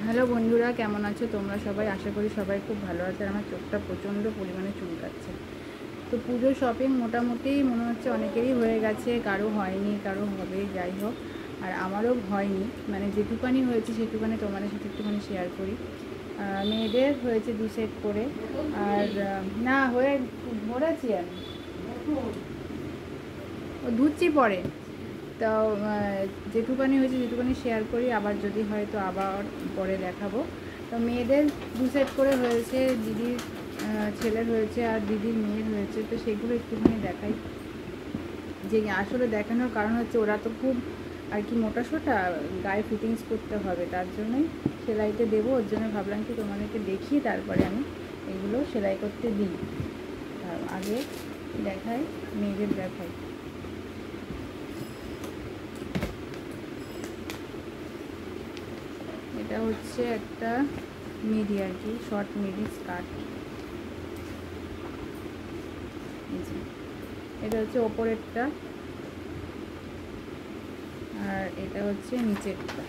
Hello বন্ধুরা, কেমন আছো তোমরা সবাই? আশা করি সবাই খুব ভালো আছে। আর আমার চোখটা প্রচণ্ড পরিমাণে চুলকাচ্ছে। তো পুজোর শপিং মোটামুটি মনে হচ্ছে অনেকেরই হয়ে গেছে, কারো হয়নি, কারো হবে, যাই হোক। আর আমারও হয়নি, মানে যেটুকানি হয়েছে সেটুকানি তোমাদের সাথে একটুখানি শেয়ার করি। মেয়েদের হয়েছে 2 সেট করে, আর না হয়ে ভরেছি আমি, ও ধুচ্ছি পরে। তো যেটুকানি হয়েছে যেটুকানি শেয়ার করি, আবার যদি হয় তো আবার পরে দেখাবো। তো মেয়েদের 2 সেট করে হয়েছে, দিদির ছেলের হয়েছে আর দিদির মেয়ের হয়েছে। তো সেগুলো একটুখানি দেখাই। যে আসলে দেখানোর কারণ হচ্ছে ওরা তো খুব আর কি মোটাসোটা, গায়ে ফিটিংস করতে হবে, তার জন্যই সেলাইতে দেবো। ওর জন্য ভাবলাম কি তোমাদেরকে দেখিয়ে তারপরে আমি এগুলো সেলাই করতে দিই। আগে দেখাই, মেয়েদের দেখাই। এটা হচ্ছে একটা মিডি আর কি, শর্ট মিডি স্কার্ট। এটা হচ্ছে ওপরেরটা, আর এটা হচ্ছে নিচেরটা।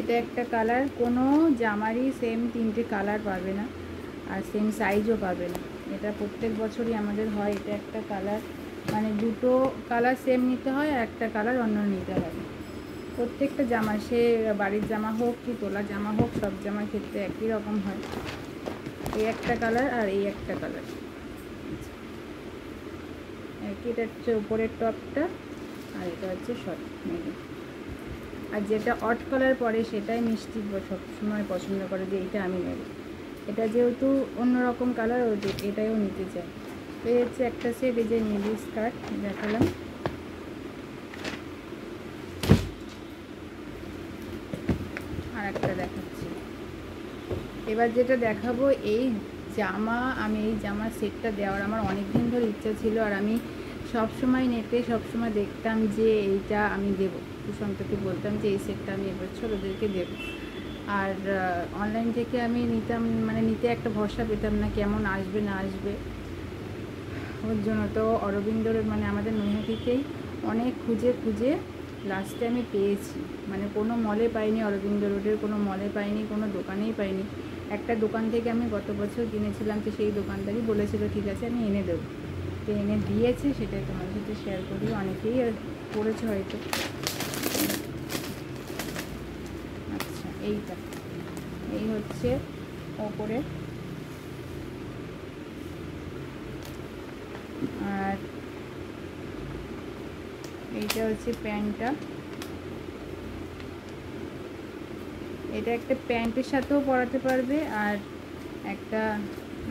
এটা একটা কালার, কোনো জামারই সেম 3টে কালার পাবে না, আর সেম সাইজও পাবে না। এটা প্রত্যেক বছরই আমাদের হয়। এটা একটা কালার, মানে 2টো কালার সেম নিতে হয়, আর একটা কালার অন্য নিতে হয়। প্রত্যেকটা জামা, সে বাড়ির জামা হোক কি তোলা জামা হোক, সব জামার ক্ষেত্রে একই রকম হয়। এই একটা কালার আর এই একটা কালার, এটা হচ্ছে উপরের টপটা, আর এটা হচ্ছে শর্ট মিডি। আর যেটা অট কালার পরে সেটাই মিষ্টি সবসময় পছন্দ করে যে এইটা আমি নেব। এটা যেহেতু অন্যরকম কালার, ও যে এটাইও নিতে চাই। তো এই হচ্ছে একটা সেট, এই যে মিডি স্কার্ট দেখালাম। আর একটা দেখাচ্ছি। এবার যেটা দেখাবো, এই জামা, আমি এই জামার সেটটা দেওয়ার আমার অনেক দিন ধরে ইচ্ছা ছিল। আর আমি সবসময় নেটে সবসময় দেখতাম যে এইটা আমি দেবো, সুশান্তকে বলতাম যে এই সেটটা আমি এবছর ওদেরকে দেবো। আর অনলাইন থেকে আমি নিতাম, মানে নিতে একটা ভরসা পেতাম না, কেমন আসবে না আসবে। ওর জন্য তো অরবিন্দর, মানে আমাদের নৈহাটিতেই অনেক খুঁজে খুঁজে লাস্টে আমি পেয়েছি। মানে কোনো মলে পাইনি, অরবিন্দ রোডের কোনো মলে পাইনি, কোনো দোকানেই পাইনি। একটা দোকান থেকে আমি গত বছর কিনেছিলাম, তো সেই দোকানদারই বলেছিল ঠিক আছে আমি এনে দেবো। তো এনে দিয়েছে, সেটাই তোমাদের সাথে শেয়ার করি। অনেকেই পড়েছে হয়তো। আচ্ছা, এইটা এই হচ্ছে ওপরে, আর এইটা হচ্ছে প্যান্টটা। এটা একটা প্যান্টের সাথেও পরাতে পারবে, আর একটা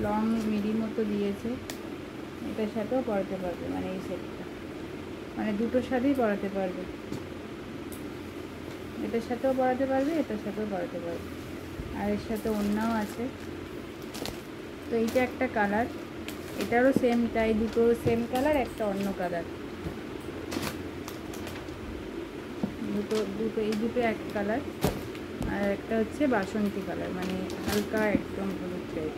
লং মিডি মতো দিয়েছে, এটার সাথেও পরাতে পারবে। মানে এই সেটটা, মানে দুটোর সাথেই পরাতে পারবে, এটার সাথেও পরাতে পারবে, এটার সাথেও পরাতে পারবে। আর এর সাথে ওড়নাও আছে। তো এইটা একটা কালার, এটারও সেম তাই, দুটো সেম কালার, একটা অন্য কালার। দুটো এই দুটো এক কালার, আর একটা হচ্ছে বাসন্তী কালার, মানে হালকা একদম হলুদ টাইপ।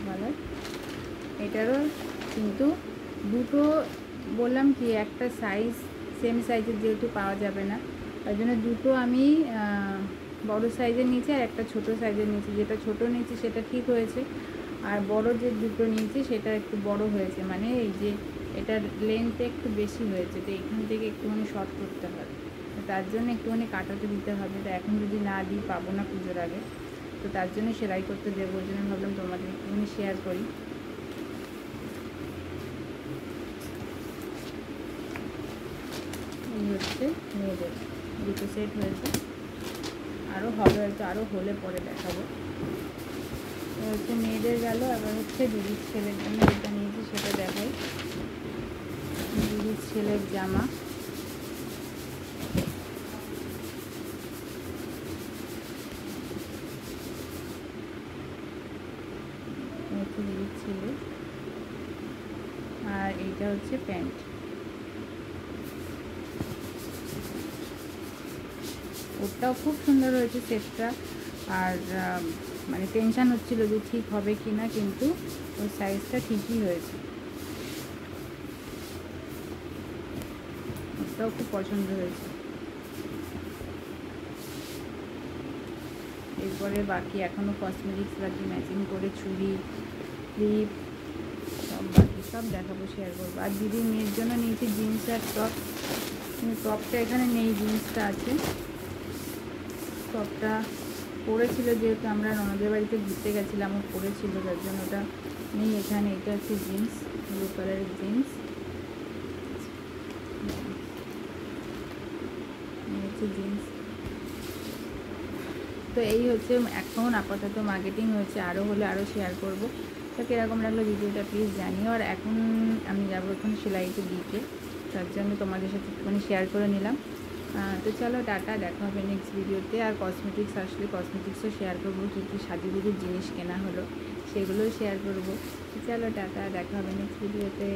কালার এটারও, কিন্তু দুটো বললাম কি একটা সাইজ সেম সাইজের যেহেতু পাওয়া যাবে না, তার জন্য দুটো আমি বড় সাইজের নিয়েছি, আর একটা ছোট সাইজের নিয়েছি। যেটা ছোট নিয়েছি সেটা ঠিক হয়েছে, আর বড় যে দুটো নিয়েছি সেটা একটু বড় হয়েছে, মানে এই যে এটার লেন্থটা একটু বেশি হয়েছে, তো এখান থেকে একটুখানি শর্ট করতে হবে, তার জন্য একটুখানি কাটাতে দিতে হবে। তো এখন যদি না দিই পাবো না পুজোর আগে, তো তার জন্য সেলাই করতে দেবো। ওই জন্য ভাবলাম তোমাদের একটুখানি শেয়ার করি। এই হচ্ছে মেয়েদের দুটো সেট হয়েছে, আরও হবে হয়তো, আরও হলে পরে দেখাবো। হচ্ছে মেয়েদের গেল, আবার হচ্ছে দিদির ছেলের জন্য যেটা নিয়েছি সেটা দেখাই। দিদির ছেলের জামা, হচ্ছে দিদির ছেলে, আর এইটা হচ্ছে প্যান্ট। ওটাও খুব সুন্দর হয়েছে সেটটা, আর মানে টেনশান হচ্ছিলো যে ঠিক হবে কি না, কিন্তু ওই সাইজটা ঠিকই হয়েছে। ওটাও খুব পছন্দ হয়েছে। এরপরে বাকি এখনও কসমেটিক্স বাকি, ম্যাচিং করে চুড়ি, ক্লিপ সব বাকি, সব দেখাবো, শেয়ার করবো। আর দিদির মেয়ের জন্য নিয়েছি জিন্স আর টপ। টপটা এখানে নেই, জিন্সটা আছে। টপটা পরেছিল যেহেতু আমরা ননদের বাড়িতে ঘুরতে গেছিলাম, ও পরেছিল, যার জন্য ওটা নেই এখানে। এটা হচ্ছে জিন্স, ব্লু কালারের জিন্স, হচ্ছে জিন্স। তো এই হচ্ছে এখন আপাতত মার্কেটিং হয়েছে, আরও হলে আরও শেয়ার করবো। তো কীরকম লাগলো ভিডিওটা প্লিজ জানিও। আর এখন আমি যাবো এখন সেলাইতে দিতে, তার জন্য তোমাদের সাথে একটুখানি শেয়ার করে নিলাম। তো চলো টাটা, দেখা হবে নেক্সট ভিডিওতে। আর কসমেটিক্স আসলে কসমেটিক্সও শেয়ার করবো, কী কী সাজুগুজুর জিনিস কেনা হলো সেগুলোও শেয়ার করবো। তো চলো টাটা, দেখা হবে নেক্সট ভিডিওতে।